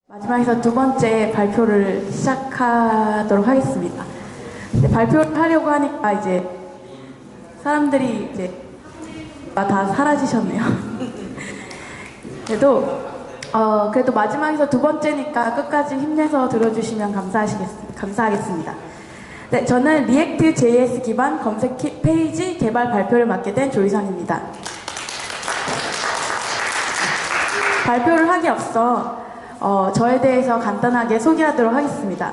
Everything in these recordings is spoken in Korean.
마지막에서 두 번째 발표를 시작하도록 하겠습니다. 발표를 하려고 하니까 이제 사람들이 이제 다 사라지셨네요. 그래도 마지막에서 두 번째니까 끝까지 힘내서 들어주시면 감사하겠습니다. 네, 저는 리액트 JS 기반 검색 페이지 개발 발표를 맡게 된 조희선입니다. 발표를 하기 앞서 저에 대해서 간단하게 소개하도록 하겠습니다.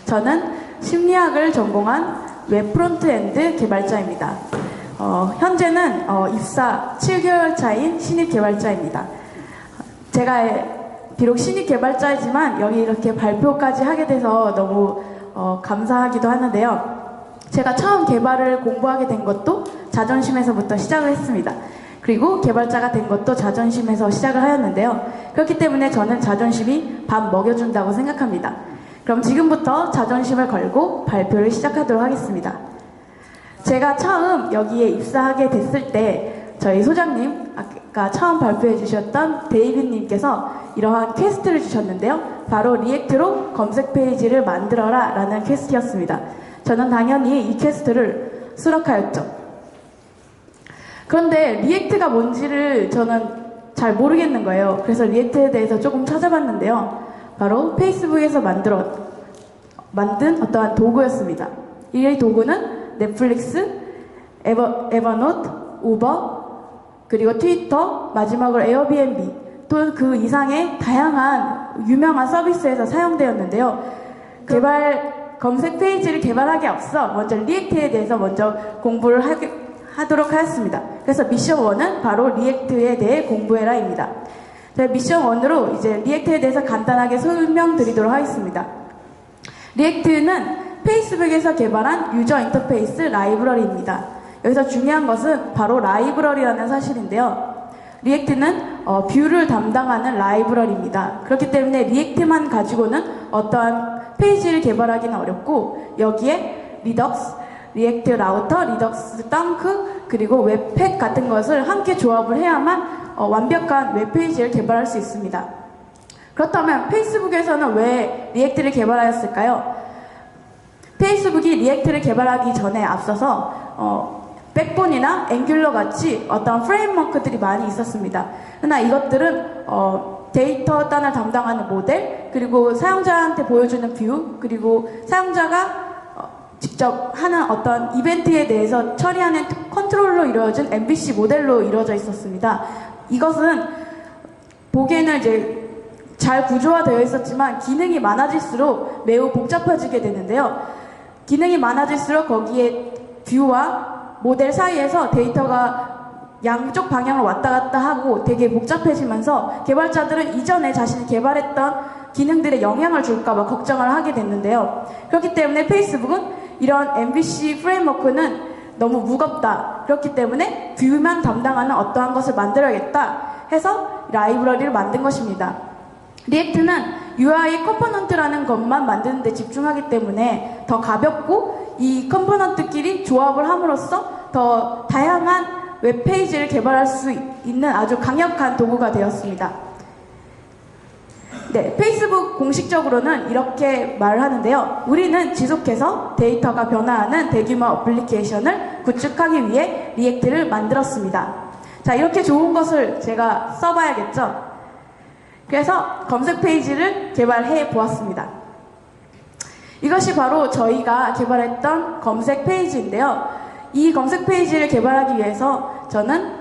저는 심리학을 전공한 웹 프론트엔드 개발자입니다. 현재는 입사 7개월 차인 신입 개발자입니다. 제가 비록 신입 개발자이지만 여기 이렇게 발표까지 하게 돼서 너무 감사하기도 하는데요. 제가 처음 개발을 공부하게 된 것도 자존심에서부터 시작을 했습니다. 그리고 개발자가 된 것도 자존심에서 시작을 하였는데요. 그렇기 때문에 저는 자존심이 밥 먹여준다고 생각합니다. 그럼 지금부터 자존심을 걸고 발표를 시작하도록 하겠습니다. 제가 처음 여기에 입사하게 됐을 때 저희 소장님, 아까 처음 발표해 주셨던 데이빗님께서 이러한 퀘스트를 주셨는데요. 바로 리액트로 검색 페이지를 만들어라 라는 퀘스트였습니다. 저는 당연히 이 퀘스트를 수락하였죠. 그런데 리액트가 뭔지를 저는 잘 모르겠는 거예요. 그래서 리액트에 대해서 조금 찾아봤는데요. 바로 페이스북에서 만든 어떠한 도구였습니다. 이 도구는 넷플릭스, 에버노트, 우버, 그리고 트위터, 마지막으로 에어비앤비, 또 그 이상의 다양한 유명한 서비스에서 사용되었는데요. 검색 페이지를 개발하기 앞서 먼저 리액트에 대해서 먼저 공부를 하도록 하였습니다. 그래서 미션 1은 바로 리액트에 대해 공부해라입니다. 미션 1으로 이제 리액트에 대해서 간단하게 설명드리도록 하겠습니다. 리액트는 페이스북에서 개발한 유저 인터페이스 라이브러리입니다. 여기서 중요한 것은 바로 라이브러리라는 사실인데요. 리액트는 뷰를 담당하는 라이브러리입니다. 그렇기 때문에 리액트만 가지고는 어떠한 페이지를 개발하기는 어렵고 여기에 리덕스, 리액트 라우터, 리덕스 덩크, 그리고 웹팩 같은 것을 함께 조합을 해야만 완벽한 웹페이지를 개발할 수 있습니다. 그렇다면 페이스북에서는 왜 리액트를 개발하였을까요? 페이스북이 리액트를 개발하기 전에 앞서서 백본이나 앵귤러 같이 어떤 프레임워크들이 많이 있었습니다. 그러나 이것들은 데이터 단을 담당하는 모델, 그리고 사용자한테 보여주는 뷰, 그리고 사용자가 직접 하는 어떤 이벤트에 대해서 처리하는 컨트롤로 이루어진 MVC 모델로 이루어져 있었습니다. 이것은 보기에는 이제 잘 구조화되어 있었지만 기능이 많아질수록 매우 복잡해지게 되는데요. 기능이 많아질수록 거기에 뷰와 모델 사이에서 데이터가 양쪽 방향으로 왔다 갔다 하고 되게 복잡해지면서 개발자들은 이전에 자신이 개발했던 기능들에 영향을 줄까봐 걱정을 하게 됐는데요. 그렇기 때문에 페이스북은 이런 MVC 프레임워크는 너무 무겁다. 그렇기 때문에 뷰만 담당하는 어떠한 것을 만들어야겠다 해서 라이브러리를 만든 것입니다. 리액트는 UI 컴포넌트라는 것만 만드는 데 집중하기 때문에 더 가볍고 이 컴포넌트끼리 조합을 함으로써 더 다양한 웹페이지를 개발할 수 있는 아주 강력한 도구가 되었습니다. 네, 페이스북 공식적으로는 이렇게 말을 하는데요. 우리는 지속해서 데이터가 변화하는 대규모 어플리케이션을 구축하기 위해 리액트를 만들었습니다. 자, 이렇게 좋은 것을 제가 써봐야겠죠? 그래서 검색 페이지를 개발해 보았습니다. 이것이 바로 저희가 개발했던 검색 페이지인데요. 이 검색 페이지를 개발하기 위해서 저는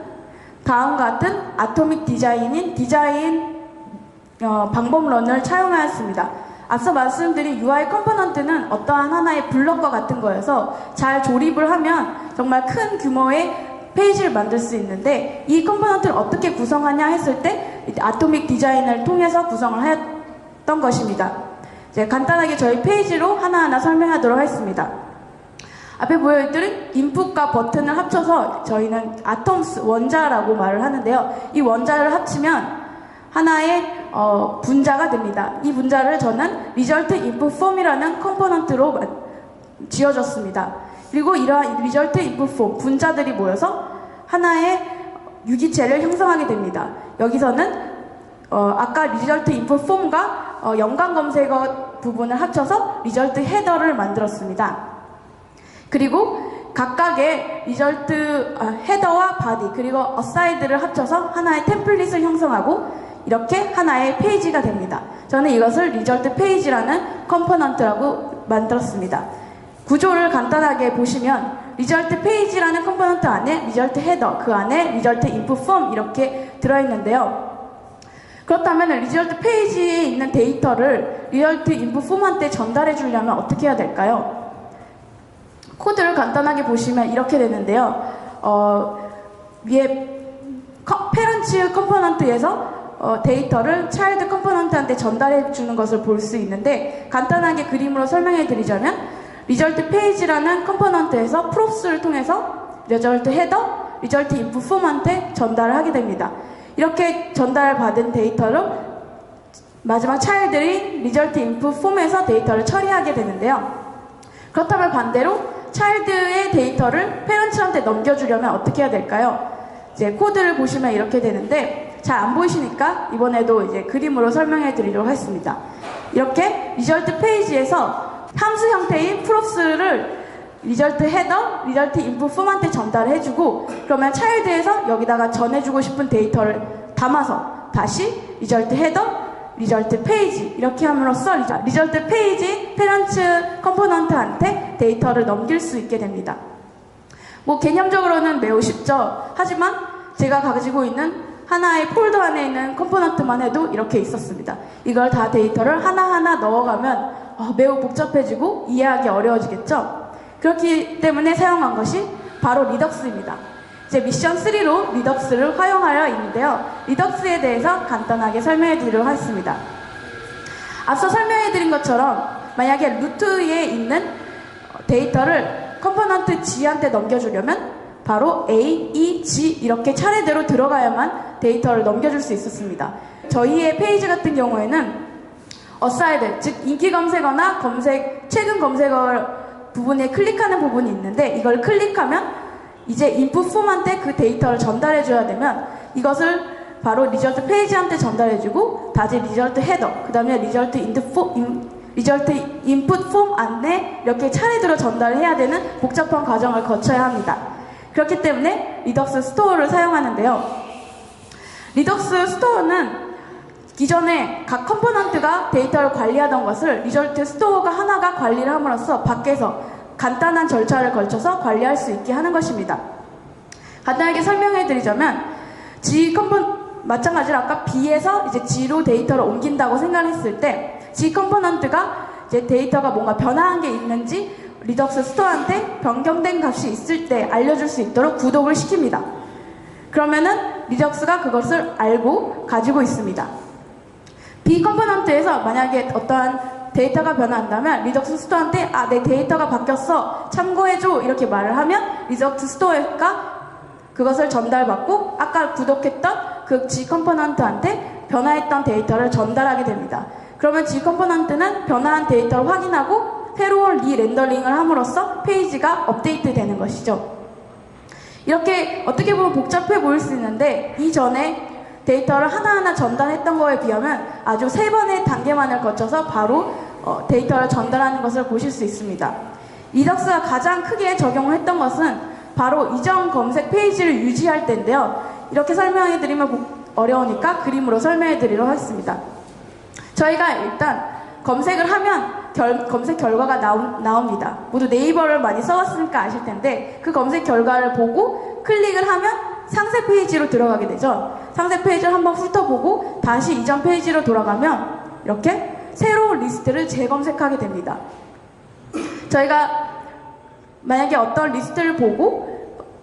다음과 같은 아토믹 디자인인 디자인 방법론을 차용하였습니다. 앞서 말씀드린 UI 컴포넌트는 어떠한 하나의 블럭과 같은 거여서 잘 조립을 하면 정말 큰 규모의 페이지를 만들 수 있는데 이 컴포넌트를 어떻게 구성하냐 했을 때 아토믹 디자인을 통해서 구성을 하였던 것입니다. 이제 간단하게 저희 페이지로 하나하나 설명하도록 하겠습니다. 앞에 보여드린 인풋과 버튼을 합쳐서 저희는 아톰스 원자라고 말을 하는데요. 이 원자를 합치면 하나의 분자가 됩니다. 이 분자를 저는 Result Input Form이라는 컴포넌트로 지어줬습니다. 그리고 이러한 Result Input Form 분자들이 모여서 하나의 유기체를 형성하게 됩니다. 여기서는 아까 리절트 인풋 폼과 연관 검색어 부분을 합쳐서 리절트 헤더를 만들었습니다. 그리고 각각의 리절트 헤더와 바디 그리고 어사이드를 합쳐서 하나의 템플릿을 형성하고 이렇게 하나의 페이지가 됩니다. 저는 이것을 리절트 페이지라는 컴포넌트라고 만들었습니다. 구조를 간단하게 보시면 리절트 페이지라는 컴포넌트 안에 리절트 헤더, 그 안에 리절트 인풋 폼 이렇게 들어있는데요. 그렇다면 리절트 페이지에 있는 데이터를 리절트 인풋 폼한테 전달해 주려면 어떻게 해야 될까요? 코드를 간단하게 보시면 이렇게 되는데요. 위에 페런츠 컴포넌트에서 데이터를 차일드 컴포넌트한테 전달해 주는 것을 볼 수 있는데 간단하게 그림으로 설명해 드리자면 리절트 페이지라는 컴포넌트에서 프롭스를 통해서 리절트 헤더, 리절트 인풋 폼한테 전달을 하게 됩니다. 이렇게 전달받은 데이터를 마지막 차일드인 리절트 인풋 폼에서 데이터를 처리하게 되는데요. 그렇다면 반대로 차일드의 데이터를 페런츠한테 넘겨주려면 어떻게 해야 될까요? 이제 코드를 보시면 이렇게 되는데 잘 안 보이시니까 이번에도 이제 그림으로 설명해 드리도록 하겠습니다. 이렇게 리절트 페이지에서 함수 형태인 프롭스를 리절트 헤더, 리절트 인풋 폼한테 전달해주고 그러면 차일드에서 여기다가 전해주고 싶은 데이터를 담아서 다시 리절트 헤더, 리절트 페이지 이렇게 함으로써 리절트 페이지 페런츠 컴포넌트한테 데이터를 넘길 수 있게 됩니다. 뭐 개념적으로는 매우 쉽죠. 하지만 제가 가지고 있는 하나의 폴더 안에 있는 컴포넌트만 해도 이렇게 있었습니다. 이걸 다 데이터를 하나하나 넣어가면 매우 복잡해지고 이해하기 어려워지겠죠. 그렇기 때문에 사용한 것이 바로 리덕스입니다. 이제 미션 3로 리덕스를 활용하여 있는데요. 리덕스에 대해서 간단하게 설명해 드리도록 하겠습니다. 앞서 설명해 드린 것처럼 만약에 루트에 있는 데이터를 컴포넌트 G한테 넘겨주려면 바로 A, E, G 이렇게 차례대로 들어가야만 데이터를 넘겨줄 수 있었습니다. 저희의 페이지 같은 경우에는 어사이드, 즉 인기 검색어나 최근 검색어 부분에 클릭하는 부분이 있는데 이걸 클릭하면 이제 인풋 폼한테 그 데이터를 전달해 줘야 되면 이것을 바로 리절트 페이지한테 전달해 주고 다시 리절트 헤더, 그 다음에 리절트 인풋 폼 안에 이렇게 차례대로 전달해야 되는 복잡한 과정을 거쳐야 합니다. 그렇기 때문에 리덕스 스토어를 사용하는데요. 리덕스 스토어는 기존에 각 컴포넌트가 데이터를 관리하던 것을 리절트 스토어가 하나가 관리를 함으로써 밖에서 간단한 절차를 걸쳐서 관리할 수 있게 하는 것입니다. 간단하게 설명해 드리자면 마찬가지로 아까 B에서 이제 G로 데이터를 옮긴다고 생각했을 때 G 컴포넌트가 이제 데이터가 뭔가 변화한 게 있는지 리덕스 스토어한테 변경된 값이 있을 때 알려줄 수 있도록 구독을 시킵니다. 그러면은 리덕스가 그것을 알고 가지고 있습니다. B 컴포넌트에서 만약에 어떠한 데이터가 변화한다면 리덕스 스토어한테 내 데이터가 바뀌었어 참고해줘 이렇게 말을 하면 리덕스 스토어가 그것을 전달받고 아까 구독했던 그 G 컴포넌트한테 변화했던 데이터를 전달하게 됩니다. 그러면 G 컴포넌트는 변화한 데이터를 확인하고 새로운 리렌더링을 함으로써 페이지가 업데이트 되는 것이죠. 이렇게 어떻게 보면 복잡해 보일 수 있는데 이전에 데이터를 하나하나 전달했던 거에 비하면 아주 3번의 단계만을 거쳐서 바로 데이터를 전달하는 것을 보실 수 있습니다. 리덕스가 가장 크게 적용을 했던 것은 바로 이전 검색 페이지를 유지할 때인데요. 이렇게 설명해 드리면 어려우니까 그림으로 설명해 드리도록 하겠습니다. 저희가 일단 검색을 하면 검색 결과가 나옵니다. 모두 네이버를 많이 써왔으니까 아실 텐데 그 검색 결과를 보고 클릭을 하면 상세 페이지로 들어가게 되죠. 상세 페이지를 한번 훑어보고 다시 이전 페이지로 돌아가면 이렇게 새로운 리스트를 재검색하게 됩니다. 저희가 만약에 어떤 리스트를 보고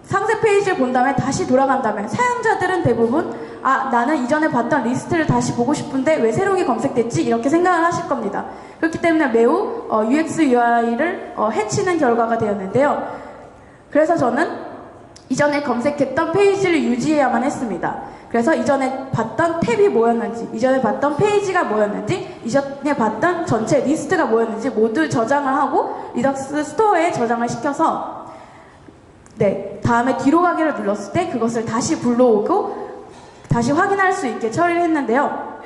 상세 페이지를 본 다음에 다시 돌아간다면 사용자들은 대부분 나는 이전에 봤던 리스트를 다시 보고 싶은데 왜 새롭게 검색됐지? 이렇게 생각을 하실 겁니다. 그렇기 때문에 매우 UX, UI를 해치는 결과가 되었는데요. 그래서 저는 이전에 검색했던 페이지를 유지해야만 했습니다. 그래서 이전에 봤던 탭이 뭐였는지, 이전에 봤던 페이지가 뭐였는지, 이전에 봤던 전체 리스트가 뭐였는지 모두 저장을 하고 리덕스 스토어에 저장을 시켜서 다음에 뒤로 가기를 눌렀을 때 그것을 다시 불러오고 다시 확인할 수 있게 처리를 했는데요.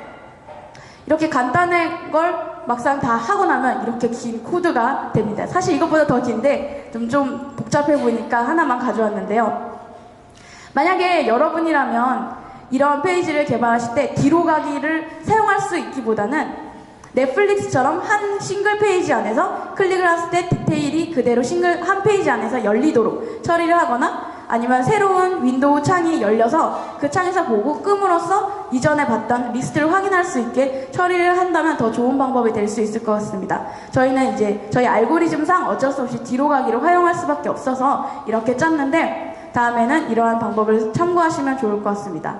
이렇게 간단한 걸 막상 다 하고 나면 이렇게 긴 코드가 됩니다. 사실 이것보다 더 긴데 좀 복잡해 보이니까 하나만 가져왔는데요. 만약에 여러분이라면 이런 페이지를 개발하실 때 뒤로 가기를 사용할 수 있기보다는 넷플릭스처럼 한 싱글 페이지 안에서 클릭을 했을 때 디테일이 그대로 한 페이지 안에서 열리도록 처리를 하거나 아니면 새로운 윈도우 창이 열려서 그 창에서 보고 끔으로써 이전에 봤던 리스트를 확인할 수 있게 처리를 한다면 더 좋은 방법이 될 수 있을 것 같습니다. 저희는 이제 저희 알고리즘상 어쩔 수 없이 뒤로 가기를 활용할 수밖에 없어서 이렇게 짰는데 다음에는 이러한 방법을 참고하시면 좋을 것 같습니다.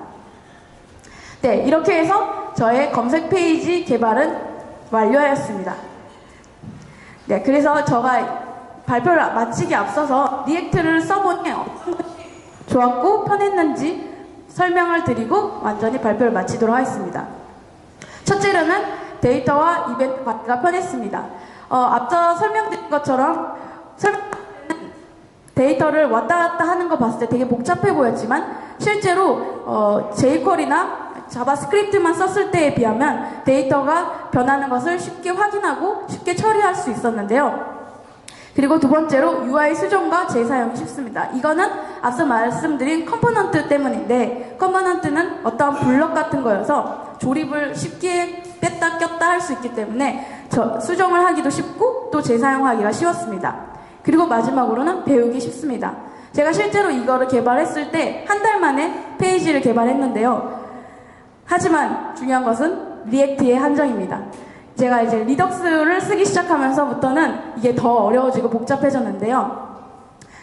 네, 이렇게 해서 저의 검색 페이지 개발은 완료하였습니다. 네, 그래서 제가 발표를 마치기 앞서서 리액트를 써보니 좋았고 편했는지 설명을 드리고 완전히 발표를 마치도록 하겠습니다. 첫째로는 데이터와 이벤트 관리가 편했습니다. 앞서 설명드린 것처럼 데이터를 왔다 갔다 하는 거 봤을 때 되게 복잡해 보였지만 실제로 jQuery나 자바스크립트만 썼을 때에 비하면 데이터가 변하는 것을 쉽게 확인하고 쉽게 처리할 수 있었는데요. 그리고 두 번째로 UI 수정과 재사용이 쉽습니다. 이거는 앞서 말씀드린 컴포넌트 때문인데 컴포넌트는 어떠한 블럭 같은 거여서 조립을 쉽게 뺐다 꼈다 할 수 있기 때문에 수정을 하기도 쉽고 또 재사용하기가 쉬웠습니다. 그리고 마지막으로는 배우기 쉽습니다. 제가 실제로 이거를 개발했을 때 한 달 만에 페이지를 개발했는데요. 하지만 중요한 것은 리액트의 한정입니다. 제가 이제 리덕스를 쓰기 시작하면서부터는 이게 더 어려워지고 복잡해졌는데요.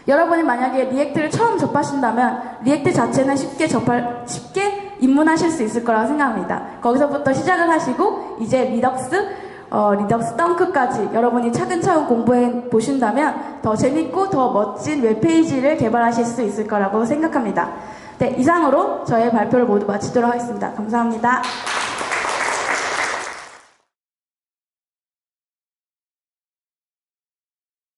여러분이 만약에 리액트를 처음 접하신다면 리액트 자체는 쉽게 입문하실 수 있을 거라고 생각합니다. 거기서부터 시작을 하시고 이제 리덕스 덩크까지 여러분이 차근차근 공부해 보신다면 더 재밌고 더 멋진 웹페이지를 개발하실 수 있을 거라고 생각합니다. 네, 이상으로 저의 발표를 모두 마치도록 하겠습니다. 감사합니다.